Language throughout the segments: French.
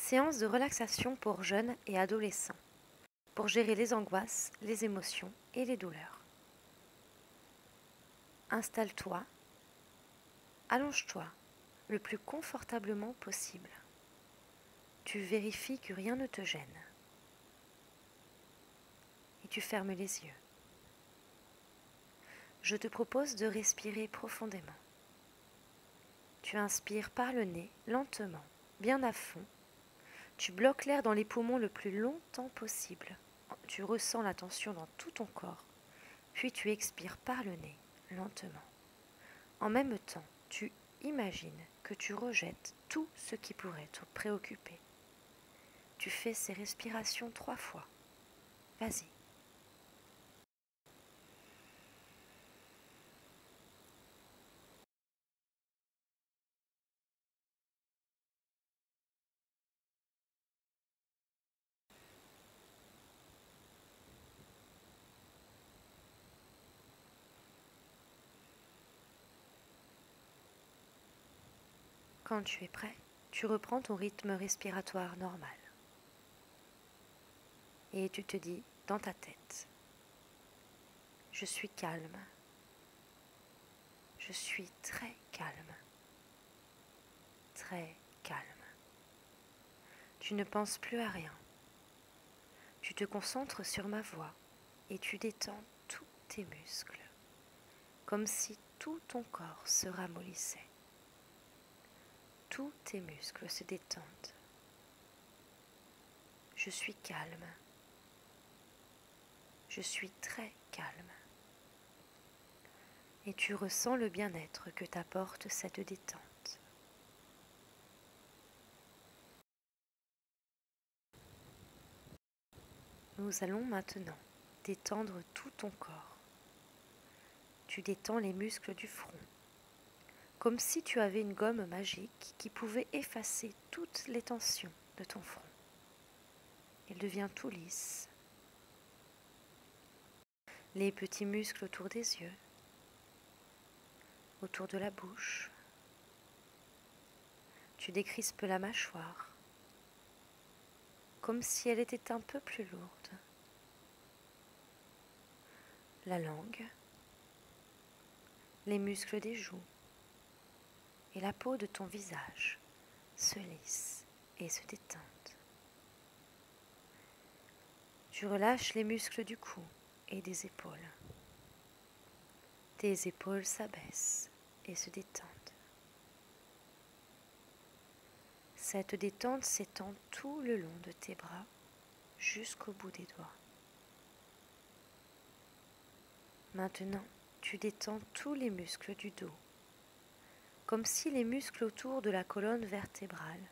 Séance de relaxation pour jeunes et adolescents, pour gérer les angoisses, les émotions et les douleurs. Installe-toi, allonge-toi le plus confortablement possible. Tu vérifies que rien ne te gêne. Et tu fermes les yeux. Je te propose de respirer profondément. Tu inspires par le nez, lentement, bien à fond. Tu bloques l'air dans les poumons le plus longtemps possible. Tu ressens la tension dans tout ton corps. Puis tu expires par le nez, lentement. En même temps, tu imagines que tu rejettes tout ce qui pourrait te préoccuper. Tu fais ces respirations 3 fois. Vas-y. Quand tu es prêt, tu reprends ton rythme respiratoire normal. Et tu te dis dans ta tête, je suis calme. Je suis très calme. Très calme. Tu ne penses plus à rien. Tu te concentres sur ma voix et tu détends tous tes muscles, comme si tout ton corps se ramollissait. Tous tes muscles se détendent. Je suis calme. Je suis très calme. Et tu ressens le bien-être que t'apporte cette détente. Nous allons maintenant détendre tout ton corps. Tu détends les muscles du front, comme si tu avais une gomme magique qui pouvait effacer toutes les tensions de ton front. Il devient tout lisse. Les petits muscles autour des yeux, autour de la bouche. Tu décrispes la mâchoire, comme si elle était un peu plus lourde. La langue, les muscles des joues et la peau de ton visage se lissent et se détendent. Tu relâches les muscles du cou et des épaules. Tes épaules s'abaissent et se détendent. Cette détente s'étend tout le long de tes bras jusqu'au bout des doigts. Maintenant, tu détends tous les muscles du dos, comme si les muscles autour de la colonne vertébrale,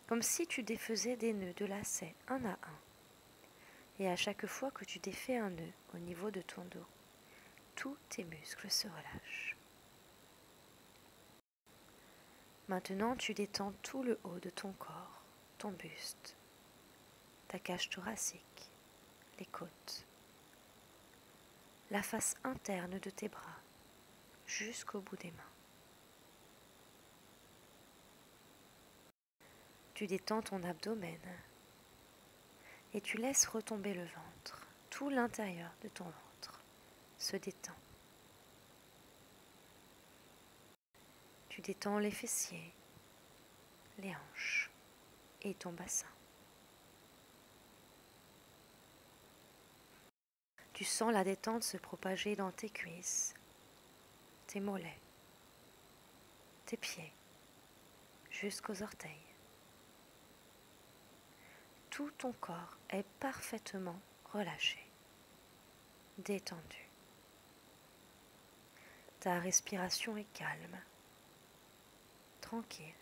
comme si tu défaisais des nœuds de lacets un à un. Et à chaque fois que tu défais un nœud au niveau de ton dos, tous tes muscles se relâchent. Maintenant, tu détends tout le haut de ton corps, ton buste, ta cage thoracique, les côtes, la face interne de tes bras, jusqu'au bout des mains. Tu détends ton abdomen et tu laisses retomber le ventre. Tout l'intérieur de ton ventre se détend. Tu détends les fessiers, les hanches et ton bassin. Tu sens la détente se propager dans tes cuisses, tes mollets, tes pieds, jusqu'aux orteils. Tout ton corps est parfaitement relâché, détendu. Ta respiration est calme, tranquille,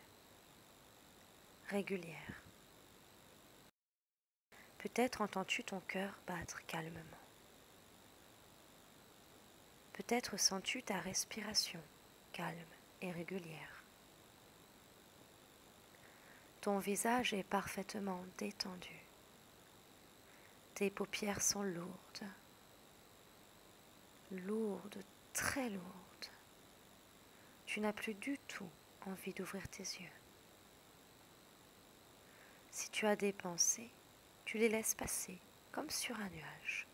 régulière. Peut-être entends-tu ton cœur battre calmement. Peut-être sens-tu ta respiration calme et régulière. Ton visage est parfaitement détendu. Tes paupières sont lourdes, lourdes, très lourdes. Tu n'as plus du tout envie d'ouvrir tes yeux. Si tu as des pensées, tu les laisses passer comme sur un nuage.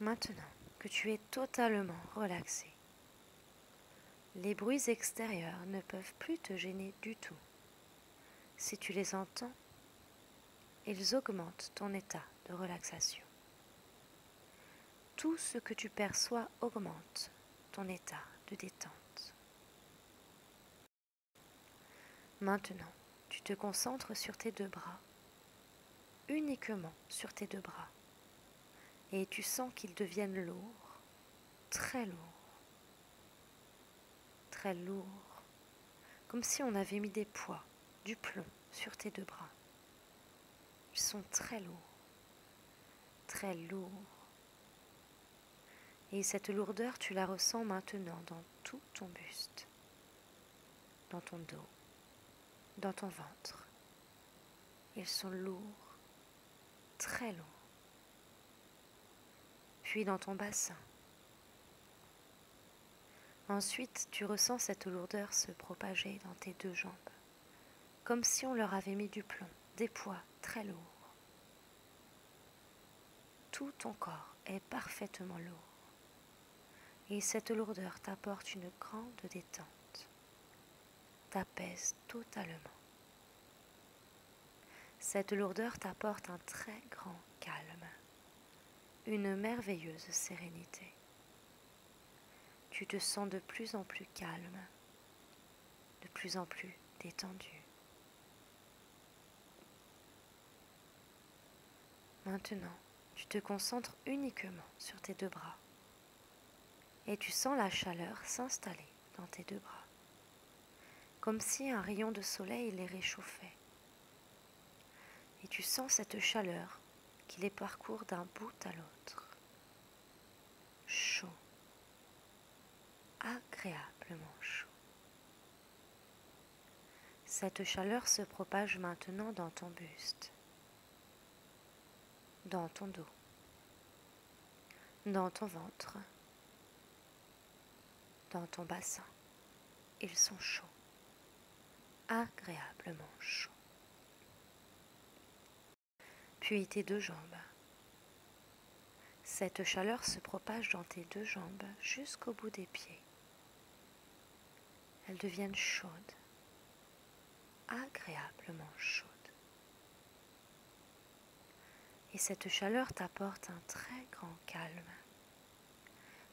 Maintenant que tu es totalement relaxé, les bruits extérieurs ne peuvent plus te gêner du tout. Si tu les entends, ils augmentent ton état de relaxation. Tout ce que tu perçois augmente ton état de détente. Maintenant, tu te concentres sur tes deux bras, uniquement sur tes deux bras, et tu sens qu'ils deviennent lourds, très lourds, comme si on avait mis des poids, du plomb sur tes deux bras. Ils sont très lourds. Et cette lourdeur, tu la ressens maintenant dans tout ton buste, dans ton dos, dans ton ventre. Ils sont lourds, très lourds. Puis dans ton bassin. Ensuite, tu ressens cette lourdeur se propager dans tes deux jambes, comme si on leur avait mis du plomb, des poids très lourds. Tout ton corps est parfaitement lourd. Et cette lourdeur t'apporte une grande détente, t'apaise totalement. Cette lourdeur t'apporte un très grand calme, une merveilleuse sérénité. Tu te sens de plus en plus calme, de plus en plus détendu. Maintenant, tu te concentres uniquement sur tes deux bras et tu sens la chaleur s'installer dans tes deux bras, comme si un rayon de soleil les réchauffait. Et tu sens cette chaleur qui les parcourt d'un bout à l'autre. Chaud, agréablement chaud. Cette chaleur se propage maintenant dans ton buste, dans ton dos, dans ton ventre, dans ton bassin. Ils sont chauds, agréablement chauds. Puis tes deux jambes. Cette chaleur se propage dans tes deux jambes jusqu'au bout des pieds. Elles deviennent chaudes, agréablement chaudes. Et cette chaleur t'apporte un très grand calme.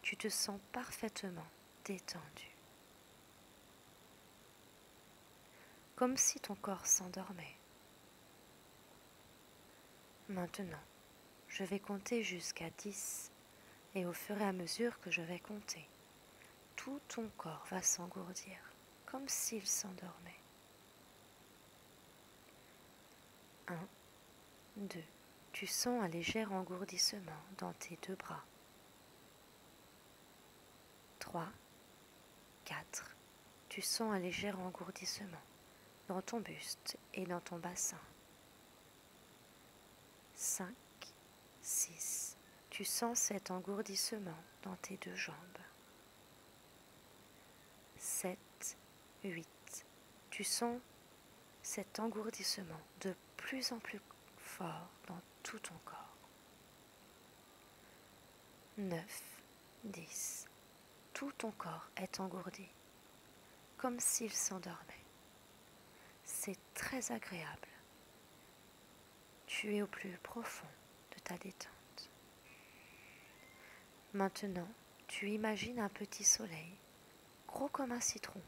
Tu te sens parfaitement détendu, comme si ton corps s'endormait. Maintenant, je vais compter jusqu'à 10 et au fur et à mesure que je vais compter, tout ton corps va s'engourdir comme s'il s'endormait. 1, 2, tu sens un léger engourdissement dans tes deux bras. 3, 4, tu sens un léger engourdissement dans ton buste et dans ton bassin. 5, 6, tu sens cet engourdissement dans tes deux jambes. 7, 8, tu sens cet engourdissement de plus en plus fort dans tout ton corps. 9, 10, tout ton corps est engourdi, comme s'il s'endormait. C'est très agréable. Tu es au plus profond de ta détente. Maintenant, tu imagines un petit soleil, gros comme un citron.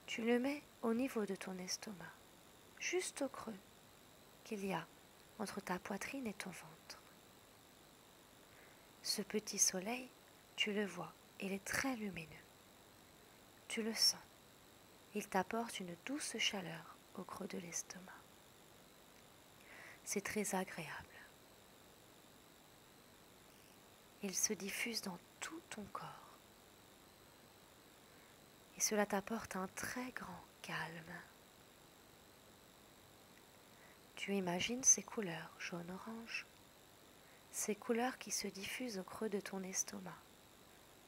Tu le mets au niveau de ton estomac, juste au creux qu'il y a entre ta poitrine et ton ventre. Ce petit soleil, tu le vois, il est très lumineux. Tu le sens. Il t'apporte une douce chaleur au creux de l'estomac. C'est très agréable. Il se diffuse dans tout ton corps. Et cela t'apporte un très grand calme. Tu imagines ces couleurs jaune-orange, ces couleurs qui se diffusent au creux de ton estomac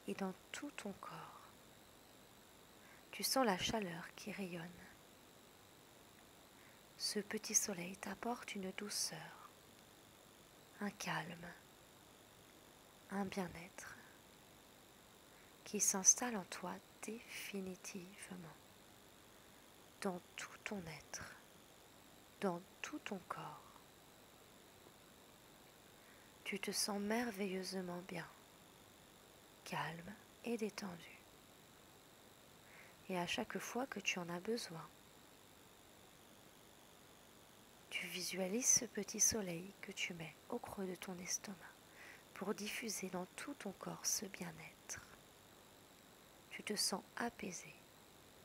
et dans tout ton corps. Tu sens la chaleur qui rayonne ce petit soleil t'apporte une douceur, un calme, un bien-être qui s'installe en toi définitivement, dans tout ton être, dans tout ton corps. Tu te sens merveilleusement bien, calme et détendu. Et à chaque fois que tu en as besoin, tu visualises ce petit soleil que tu mets au creux de ton estomac pour diffuser dans tout ton corps ce bien-être. Tu te sens apaisé,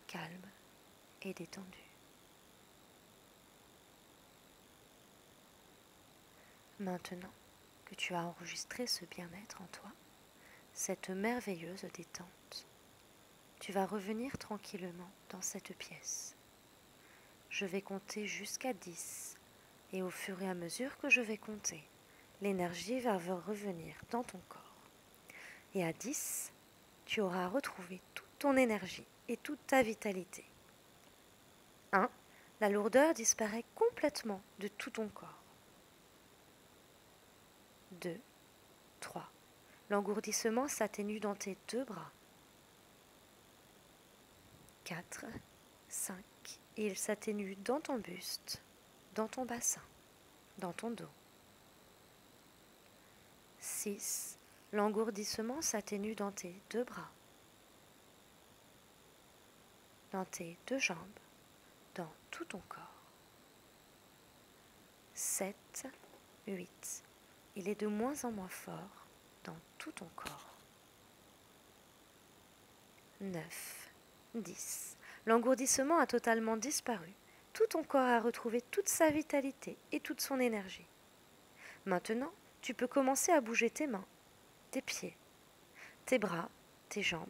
calme et détendu. Maintenant que tu as enregistré ce bien-être en toi, cette merveilleuse détente, tu vas revenir tranquillement dans cette pièce. Je vais compter jusqu'à 10 et au fur et à mesure que je vais compter, l'énergie va revenir dans ton corps. Et à 10, tu auras retrouvé toute ton énergie et toute ta vitalité. 1. La lourdeur disparaît complètement de tout ton corps. 2, 3. L'engourdissement s'atténue dans tes deux bras. 4, 5. Et il s'atténue dans ton buste, dans ton bassin, dans ton dos. 6. L'engourdissement s'atténue dans tes deux bras, dans tes deux jambes, dans tout ton corps. 7, 8. Il est de moins en moins fort dans tout ton corps. 9, 10. L'engourdissement a totalement disparu. Tout ton corps a retrouvé toute sa vitalité et toute son énergie. Maintenant, tu peux commencer à bouger tes mains, tes pieds, tes bras, tes jambes.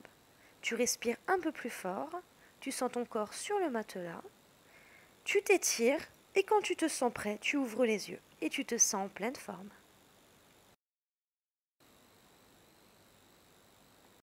Tu respires un peu plus fort, tu sens ton corps sur le matelas, tu t'étires et quand tu te sens prêt, tu ouvres les yeux et tu te sens en pleine forme.